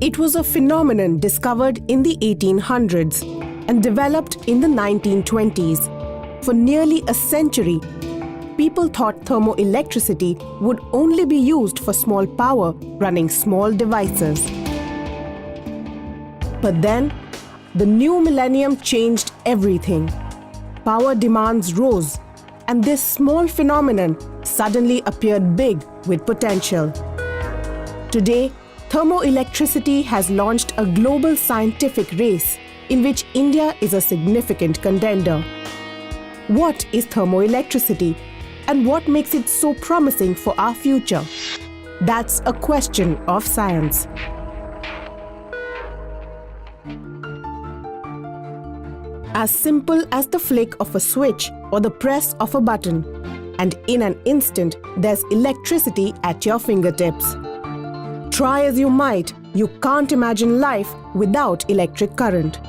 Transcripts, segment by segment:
It was a phenomenon discovered in the 1800s and developed in the 1920s. For nearly a century, people thought thermoelectricity would only be used for small power running small devices. But then, the new millennium changed everything. Power demands rose, and this small phenomenon suddenly appeared big with potential. Today, thermoelectricity has launched a global scientific race in which India is a significant contender. What is thermoelectricity, and what makes it so promising for our future? That's a question of science. As simple as the flick of a switch or the press of a button, and in an instant, there's electricity at your fingertips. Try as you might, you can't imagine life without electric current.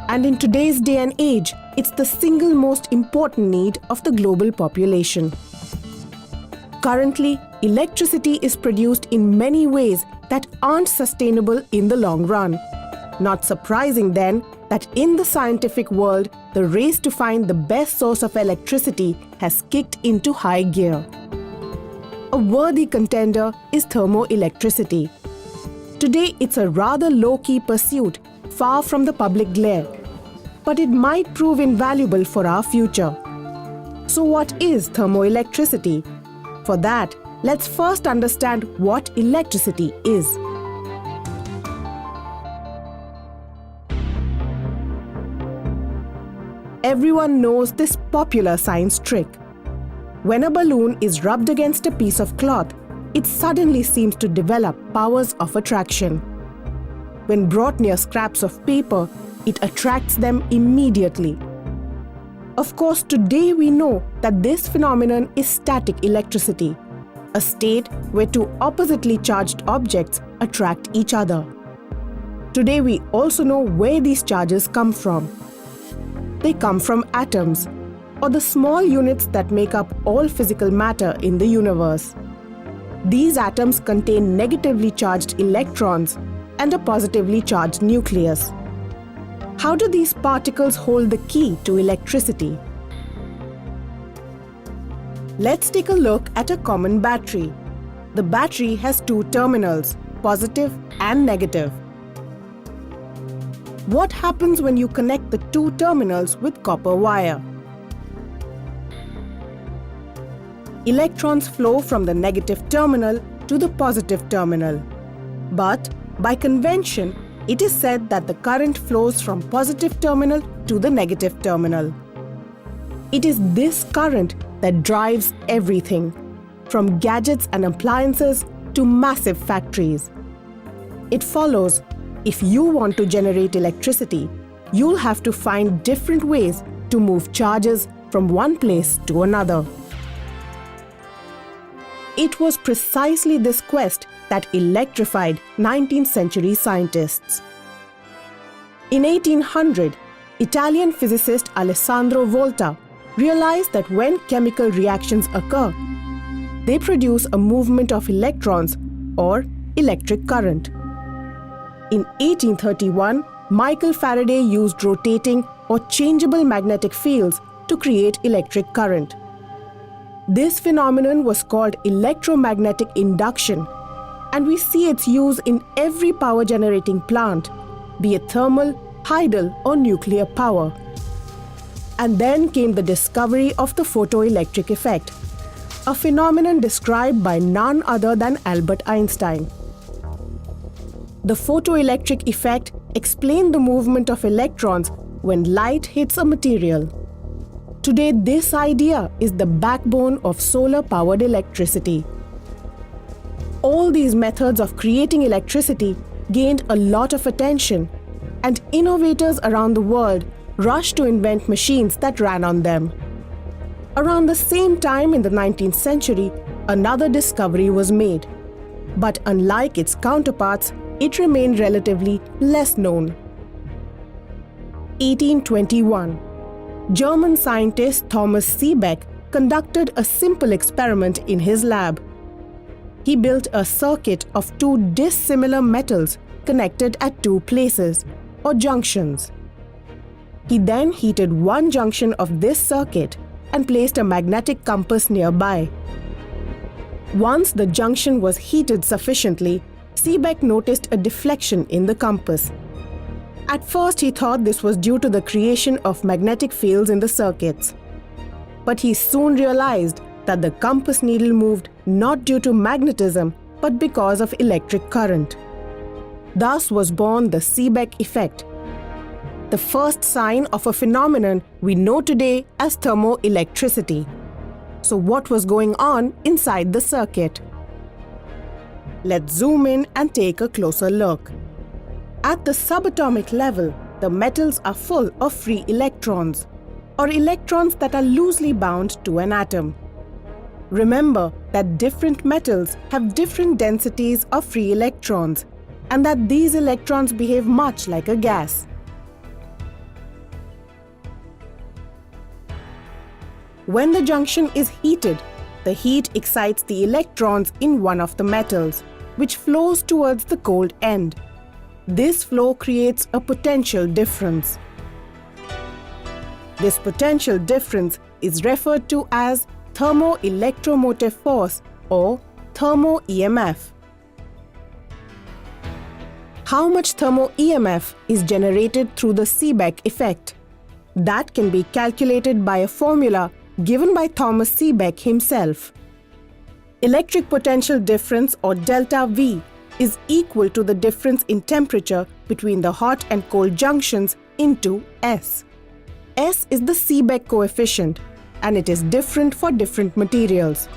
And in today's day and age, it's the single most important need of the global population. Currently, electricity is produced in many ways that aren't sustainable in the long run. Not surprising then that in the scientific world, the race to find the best source of electricity has kicked into high gear. A worthy contender is thermoelectricity. Today, it's a rather low-key pursuit, far from the public glare. But it might prove invaluable for our future. So what is thermoelectricity? For that, let's first understand what electricity is. Everyone knows this popular science trick. When a balloon is rubbed against a piece of cloth, it suddenly seems to develop powers of attraction. When brought near scraps of paper, it attracts them immediately. Of course, today we know that this phenomenon is static electricity, a state where two oppositely charged objects attract each other. Today we also know where these charges come from. They come from atoms, or the small units that make up all physical matter in the universe. These atoms contain negatively charged electrons and a positively charged nucleus. How do these particles hold the key to electricity? Let's take a look at a common battery. The battery has two terminals, positive and negative. What happens when you connect the two terminals with copper wire? Electrons flow from the negative terminal to the positive terminal. But by convention, it is said that the current flows from positive terminal to the negative terminal. It is this current that drives everything, from gadgets and appliances to massive factories. It follows, if you want to generate electricity, you'll have to find different ways to move charges from one place to another. It was precisely this quest that electrified 19th century scientists. In 1800, Italian physicist Alessandro Volta realized that when chemical reactions occur, they produce a movement of electrons or electric current. In 1831, Michael Faraday used rotating or changeable magnetic fields to create electric current. This phenomenon was called electromagnetic induction, and we see its use in every power generating plant, be it thermal, tidal or nuclear power. And then came the discovery of the photoelectric effect, a phenomenon described by none other than Albert Einstein. The photoelectric effect explained the movement of electrons when light hits a material. Today, this idea is the backbone of solar-powered electricity. All these methods of creating electricity gained a lot of attention, and innovators around the world rushed to invent machines that ran on them. Around the same time in the 19th century, another discovery was made. But unlike its counterparts, it remained relatively less known. 1821. German scientist Thomas Seebeck conducted a simple experiment in his lab. He built a circuit of two dissimilar metals connected at two places, or junctions. He then heated one junction of this circuit and placed a magnetic compass nearby. Once the junction was heated sufficiently, Seebeck noticed a deflection in the compass. At first, he thought this was due to the creation of magnetic fields in the circuits. But he soon realized that the compass needle moved not due to magnetism, but because of electric current. Thus was born the Seebeck effect, the first sign of a phenomenon we know today as thermoelectricity. So what was going on inside the circuit? Let's zoom in and take a closer look. At the subatomic level, the metals are full of free electrons, or electrons that are loosely bound to an atom. Remember that different metals have different densities of free electrons, and that these electrons behave much like a gas. When the junction is heated, the heat excites the electrons in one of the metals, which flows towards the cold end. This flow creates a potential difference. This potential difference is referred to as thermoelectromotive force, or thermo-EMF. How much thermo-EMF is generated through the Seebeck effect? That can be calculated by a formula given by Thomas Seebeck himself. Electric potential difference, or delta V, is equal to the difference in temperature between the hot and cold junctions into S. S is the Seebeck coefficient, and it is different for different materials.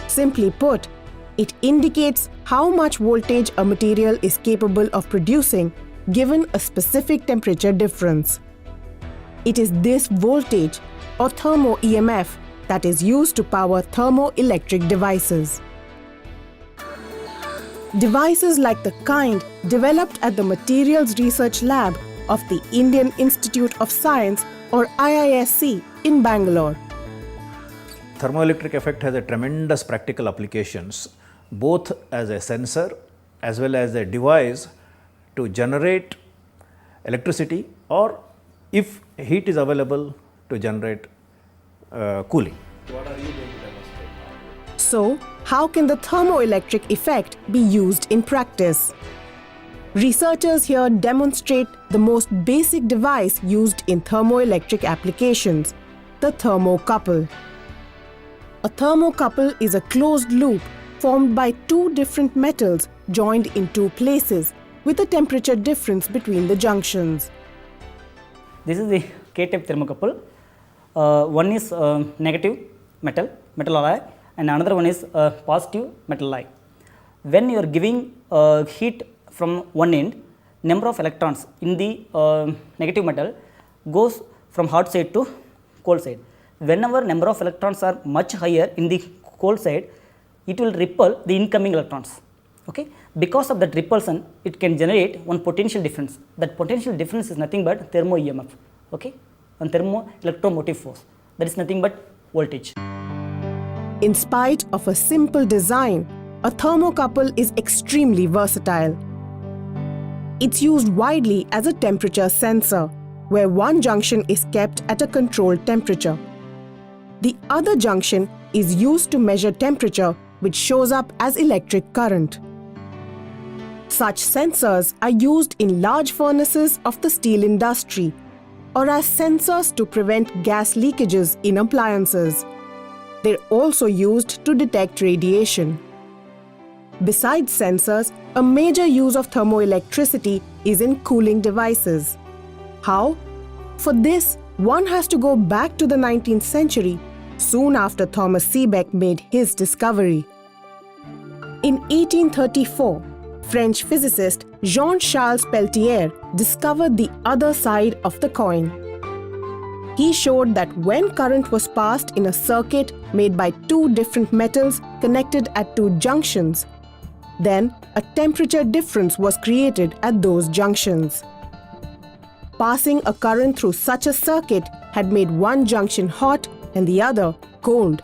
Simply put, it indicates how much voltage a material is capable of producing given a specific temperature difference. It is this voltage, or thermo-EMF, that is used to power thermoelectric devices. Devices like the kind developed at the Materials Research Lab of the Indian Institute of Science, or IISc, in Bangalore. Thermoelectric effect has a tremendous practical applications, both as a sensor as well as a device to generate electricity, or if heat is available, to generate cooling. What are you going to demonstrate now? So, how can the thermoelectric effect be used in practice? Researchers here demonstrate the most basic device used in thermoelectric applications, the thermocouple. A thermocouple is a closed loop formed by two different metals joined in two places with a temperature difference between the junctions. This is the K-type thermocouple. One is negative metal alloy, and another one is positive metal alloy. When you are giving heat from one end, number of electrons in the negative metal goes from hot side to cold side. Whenever number of electrons are much higher in the cold side, it will repel the incoming electrons. Okay? Because of that repulsion, it can generate one potential difference. That potential difference is nothing but thermo-EMF. Okay? And thermoelectromotive force. That is nothing but voltage. In spite of a simple design, a thermocouple is extremely versatile. It's used widely as a temperature sensor, where one junction is kept at a controlled temperature. The other junction is used to measure temperature, which shows up as electric current. Such sensors are used in large furnaces of the steel industry, or as sensors to prevent gas leakages in appliances. They're also used to detect radiation. Besides sensors, a major use of thermoelectricity is in cooling devices. How? For this, one has to go back to the 19th century, soon after Thomas Seebeck made his discovery. In 1834, French physicist Jean-Charles Peltier discovered the other side of the coin. He showed that when current was passed in a circuit made by two different metals connected at two junctions, then a temperature difference was created at those junctions. Passing a current through such a circuit had made one junction hot and the other cold.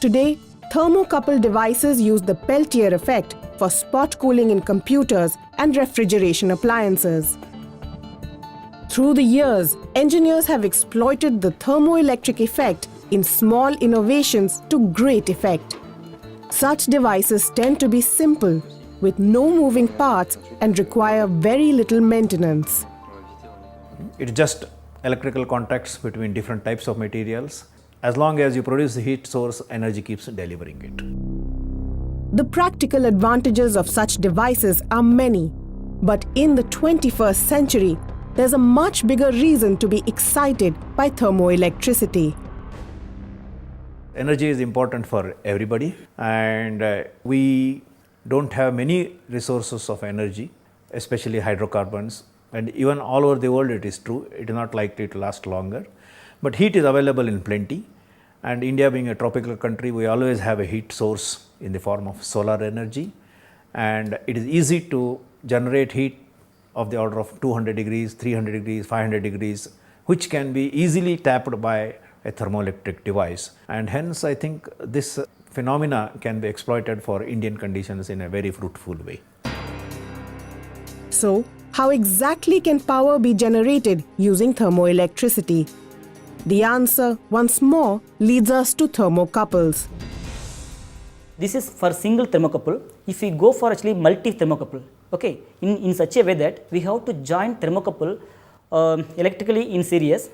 Today, thermocouple devices use the Peltier effect for spot cooling in computers and refrigeration appliances. Through the years, engineers have exploited the thermoelectric effect in small innovations to great effect. Such devices tend to be simple, with no moving parts and require very little maintenance. It's just electrical contacts between different types of materials. As long as you produce the heat source, energy keeps delivering it. The practical advantages of such devices are many, but in the 21st century, there's a much bigger reason to be excited by thermoelectricity. Energy is important for everybody, and we don't have many resources of energy, especially hydrocarbons, and even all over the world it is true, it is not likely to last longer. But heat is available in plenty, and India being a tropical country, we always have a heat source in the form of solar energy, and it is easy to generate heat of the order of 200 degrees, 300 degrees, 500 degrees, which can be easily tapped by a thermoelectric device. And hence I think this phenomena can be exploited for Indian conditions in a very fruitful way. So, how exactly can power be generated using thermoelectricity? The answer, once more, leads us to thermocouples. This is for single thermocouple. If we go for actually multi-thermocouple, okay, in such a way that we have to join thermocouple electrically in series,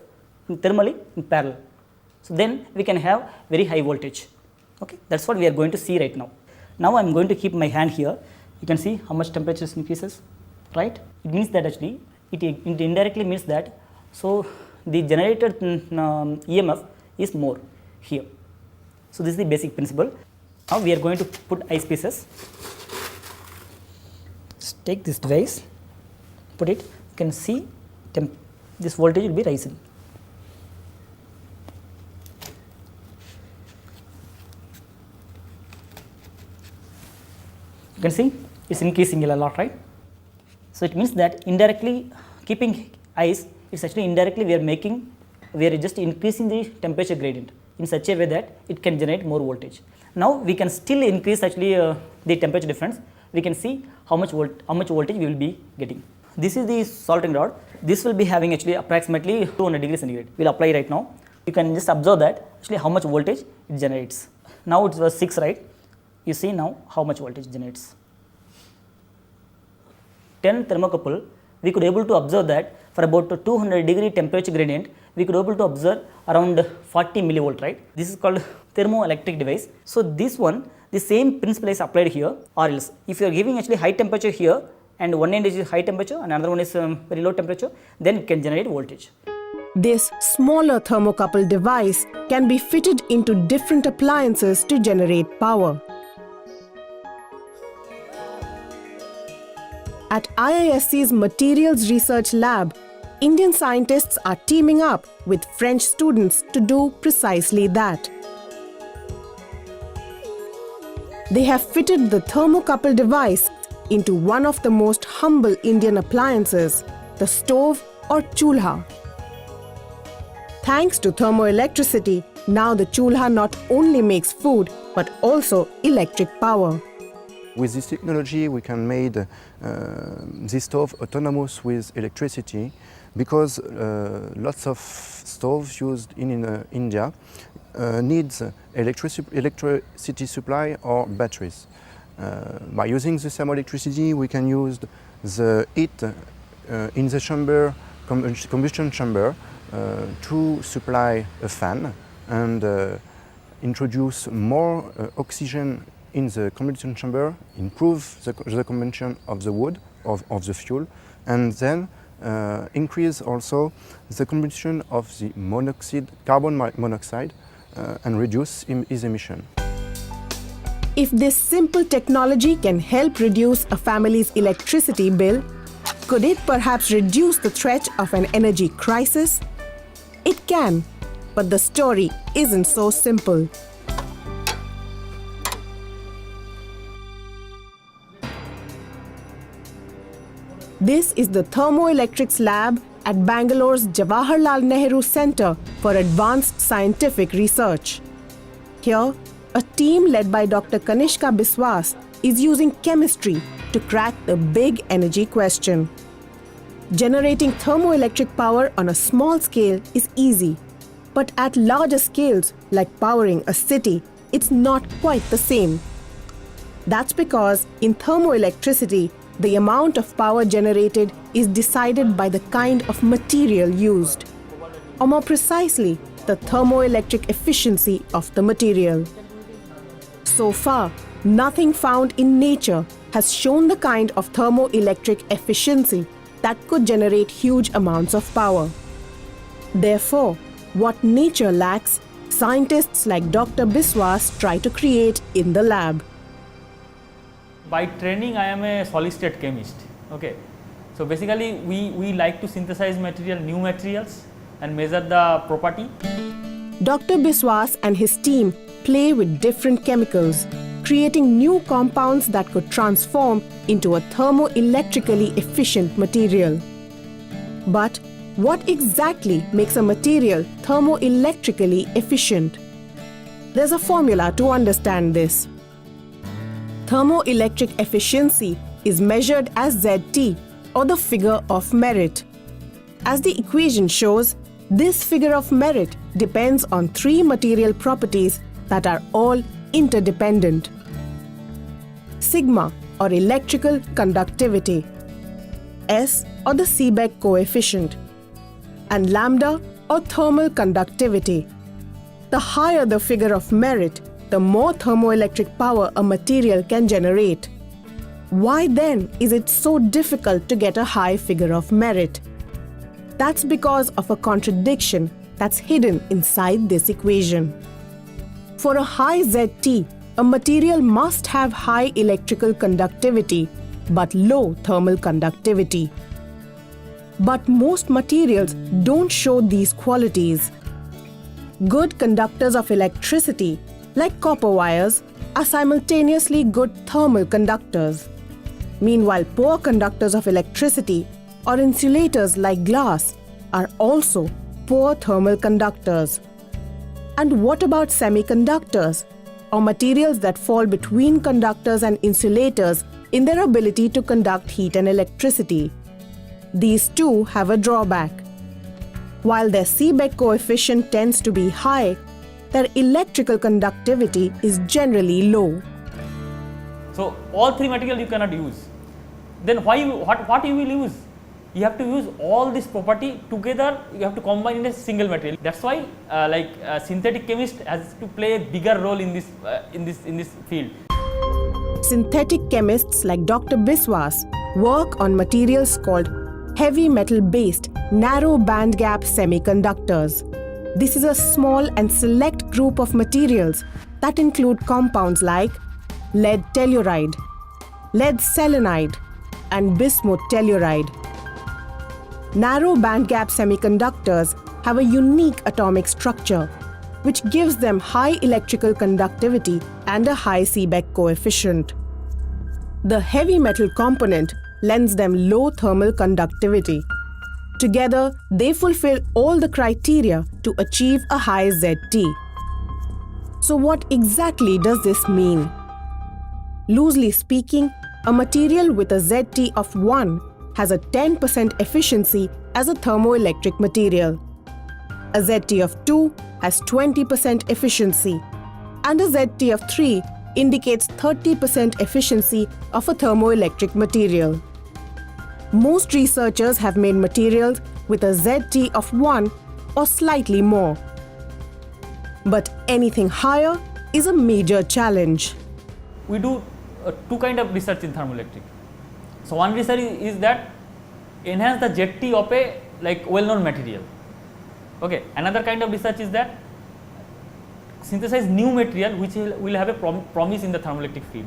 thermally in parallel. So then we can have very high voltage. Okay, that's what we are going to see right now. Now I am going to keep my hand here. You can see how much temperature increases, right? It means that actually it indirectly means that so the generated EMF is more here. So this is the basic principle. Now we are going to put eyepieces. Just take this device, put it. You can see this voltage will be rising. You can see it's increasing a lot, right? So it means that indirectly keeping eyes, it's actually indirectly we are just increasing the temperature gradient in such a way that it can generate more voltage. Now we can still increase actually the temperature difference. We can see how much voltage we will be getting. This is the salting rod. This will be having actually approximately 200 degrees centigrade. We'll apply right now. You can just observe that actually how much voltage it generates. Now it was 6, right? You see now how much voltage generates. 10 thermocouple, we could able to observe that for about 200 degree temperature gradient, we could able to observe around 40 millivolt, right? This is called thermoelectric device. So this one, the same principle is applied here, or else if you are giving actually high temperature here and one end is high temperature and another one is very low temperature, then it can generate voltage. This smaller thermocouple device can be fitted into different appliances to generate power. At IISc's Materials Research Lab, Indian scientists are teaming up with French students to do precisely that. They have fitted the thermocouple device into one of the most humble Indian appliances, the stove or chulha. Thanks to thermoelectricity, now the chulha not only makes food but also electric power. With this technology, we can make this stove autonomous with electricity, because lots of stoves used in India needs electricity supply or batteries. By using the thermoelectricity, we can use the heat in the chamber, combustion chamber, to supply a fan and introduce more oxygen in the combustion chamber, improve the combustion of the wood, of the fuel, and then increase also the combustion of the carbon monoxide, and reduce its emission. If this simple technology can help reduce a family's electricity bill, could it perhaps reduce the threat of an energy crisis? It can, but the story isn't so simple. This is the Thermoelectrics Lab at Bangalore's Jawaharlal Nehru Center for Advanced Scientific Research. Here, a team led by Dr. Kanishka Biswas is using chemistry to crack the big energy question. Generating thermoelectric power on a small scale is easy, but at larger scales, like powering a city, it's not quite the same. That's because in thermoelectricity, the amount of power generated is decided by the kind of material used, or more precisely, the thermoelectric efficiency of the material. So far, nothing found in nature has shown the kind of thermoelectric efficiency that could generate huge amounts of power. Therefore, what nature lacks, scientists like Dr. Biswas try to create in the lab. By training, I am a solid state chemist. Okay, so basically we like to synthesize new materials and measure the property. Dr. Biswas and his team play with different chemicals, creating new compounds that could transform into a thermoelectrically efficient material. But what exactly makes a material thermoelectrically efficient? There's a formula to understand this. Thermoelectric efficiency is measured as ZT, or the figure of merit. As the equation shows, this figure of merit depends on three material properties that are all interdependent. Sigma, or electrical conductivity, S, or the Seebeck coefficient, and lambda, or thermal conductivity. The higher the figure of merit, the more thermoelectric power a material can generate. Why then is it so difficult to get a high figure of merit? That's because of a contradiction that's hidden inside this equation. For a high ZT, a material must have high electrical conductivity but low thermal conductivity. But most materials don't show these qualities. Good conductors of electricity, like copper wires, are simultaneously good thermal conductors. Meanwhile, poor conductors of electricity, or insulators like glass, are also poor thermal conductors. And what about semiconductors, or materials that fall between conductors and insulators in their ability to conduct heat and electricity? These too have a drawback. While their Seebeck coefficient tends to be high, their electrical conductivity is generally low. So all three materials you cannot use. Then what you will use? You have to use all this property together. You have to combine in a single material. That's why synthetic chemist has to play a bigger role in this field. Synthetic chemists like Dr. Biswas work on materials called heavy metal based narrow bandgap semiconductors. This is a small and select group of materials that include compounds like lead telluride, lead selenide, and bismuth telluride. Narrow bandgap semiconductors have a unique atomic structure, which gives them high electrical conductivity and a high Seebeck coefficient. The heavy metal component lends them low thermal conductivity. Together, they fulfill all the criteria to achieve a high ZT. So what exactly does this mean? Loosely speaking, a material with a ZT of 1 has a 10% efficiency as a thermoelectric material. A ZT of 2 has 20% efficiency, and a ZT of 3 indicates 30% efficiency of a thermoelectric material. Most researchers have made materials with a ZT of 1 or slightly more. But anything higher is a major challenge. We do two kind of research in thermoelectric. So one research is that enhance the ZT of a well-known material. Okay. Another kind of research is that synthesize new material which will have a promise in the thermoelectric field.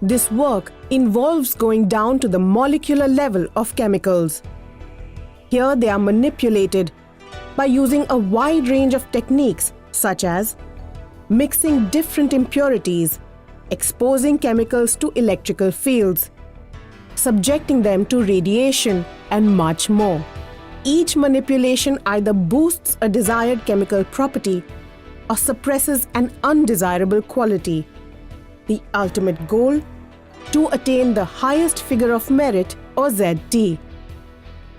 This work involves going down to the molecular level of chemicals. Here they are manipulated by using a wide range of techniques such as mixing different impurities, exposing chemicals to electrical fields, subjecting them to radiation, and much more. Each manipulation either boosts a desired chemical property or suppresses an undesirable quality. The ultimate goal? To attain the highest figure of merit, or ZT.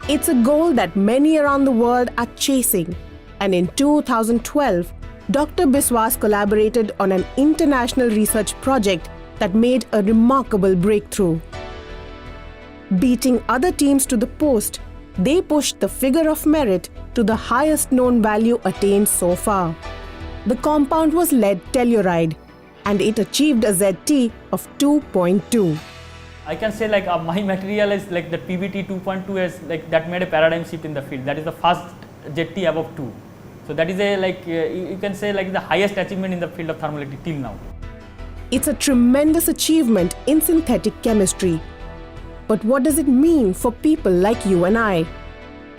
It's a goal that many around the world are chasing, and in 2012, Dr. Biswas collaborated on an international research project that made a remarkable breakthrough. Beating other teams to the post, they pushed the figure of merit to the highest known value attained so far. The compound was lead telluride, and it achieved a ZT of 2.2. I can say like my material is like the PBT 2.2 is like that made a paradigm shift in the field. That is the first ZT above 2. So that is a like you can say like the highest achievement in the field of thermoelectric till now. It's a tremendous achievement in synthetic chemistry. But what does it mean for people like you and I?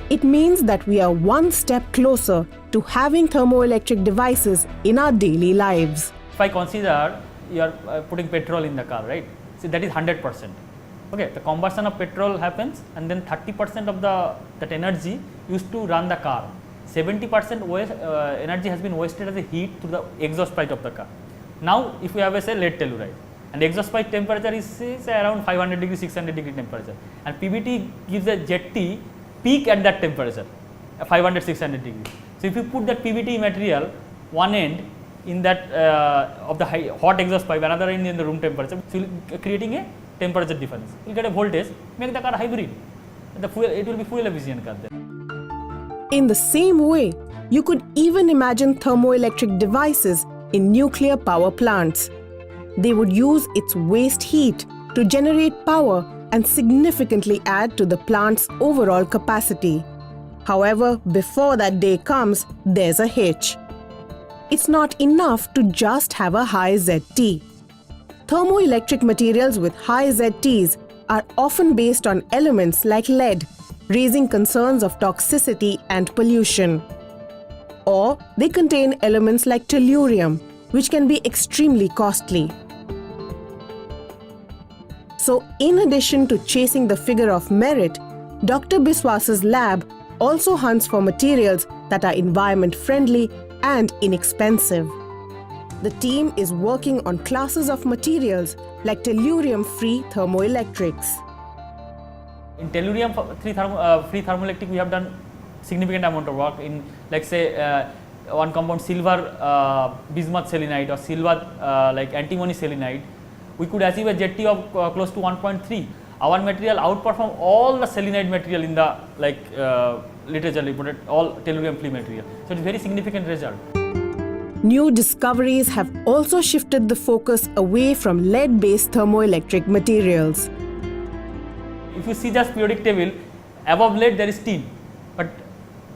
It means that we are one step closer to having thermoelectric devices in our daily lives. If I consider you are putting petrol in the car, right? See, that is 100%. Okay, the combustion of petrol happens, and then 30% of that energy used to run the car. 70% energy has been wasted as a heat to the exhaust pipe of the car. Now, if we have a say lead telluride, and exhaust pipe temperature is around 500 degree, 600 degree temperature, and PBT gives a ZT peak at that temperature, 500, 600 degree. So if you put that PBT material one end in that of the hot exhaust pipe, another end in the room temperature, so creating a temperature difference. You get a voltage, make the car hybrid. The fuel, it will be fuel efficient car then. In the same way, you could even imagine thermoelectric devices in nuclear power plants. They would use its waste heat to generate power and significantly add to the plant's overall capacity. However, before that day comes, there's a hitch. It's not enough to just have a high ZT. Thermoelectric materials with high ZTs are often based on elements like lead, raising concerns of toxicity and pollution. Or they contain elements like tellurium, which can be extremely costly. So, in addition to chasing the figure of merit, Dr. Biswas's lab also hunts for materials that are environment-friendly and inexpensive. The team is working on classes of materials like tellurium-free thermoelectrics. In tellurium-free thermoelectric, we have done significant amount of work in, like say, one compound silver bismuth selenide or silver like antimony selenide. We could achieve a ZT of close to 1.3. Our material outperform all the selenide material in the like literature reported, all tellurium-free material. So it's a very significant result. New discoveries have also shifted the focus away from lead-based thermoelectric materials. If you see just periodic table, above lead there is tin, but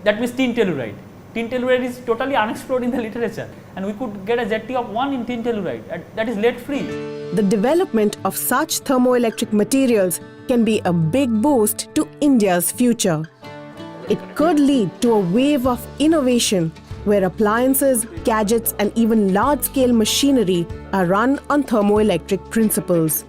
that means tin telluride. Tin telluride is totally unexplored in the literature, and we could get a ZT of 1 in tin telluride, that is lead-free. The development of such thermoelectric materials can be a big boost to India's future. It could lead to a wave of innovation where appliances, gadgets, and even large-scale machinery are run on thermoelectric principles.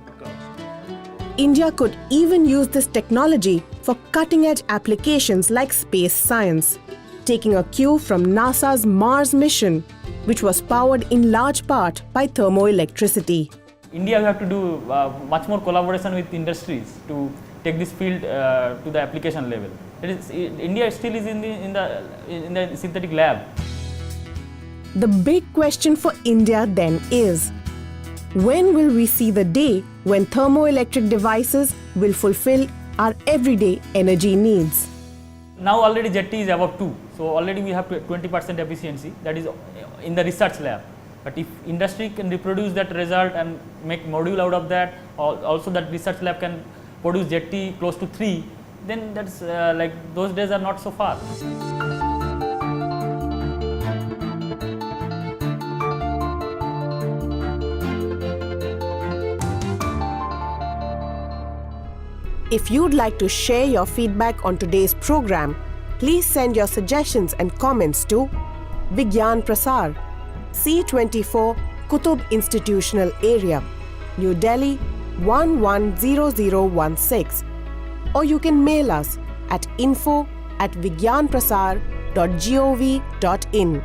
India could even use this technology for cutting-edge applications like space science, taking a cue from NASA's Mars mission, which was powered in large part by thermoelectricity. India, we have to do much more collaboration with industries to take this field to the application level. India still is in the synthetic lab. The big question for India then is, when will we see the day when thermoelectric devices will fulfill our everyday energy needs? Now already ZT is above 2, so already we have 20% efficiency, that is in the research lab. But if industry can reproduce that result and make module out of that, also that research lab can produce ZT close to 3, then that's like those days are not so far. If you'd like to share your feedback on today's program, please send your suggestions and comments to Vigyan Prasar, C24 Qutub Institutional Area, New Delhi 110016, or you can mail us at info@vigyanprasar.gov.in.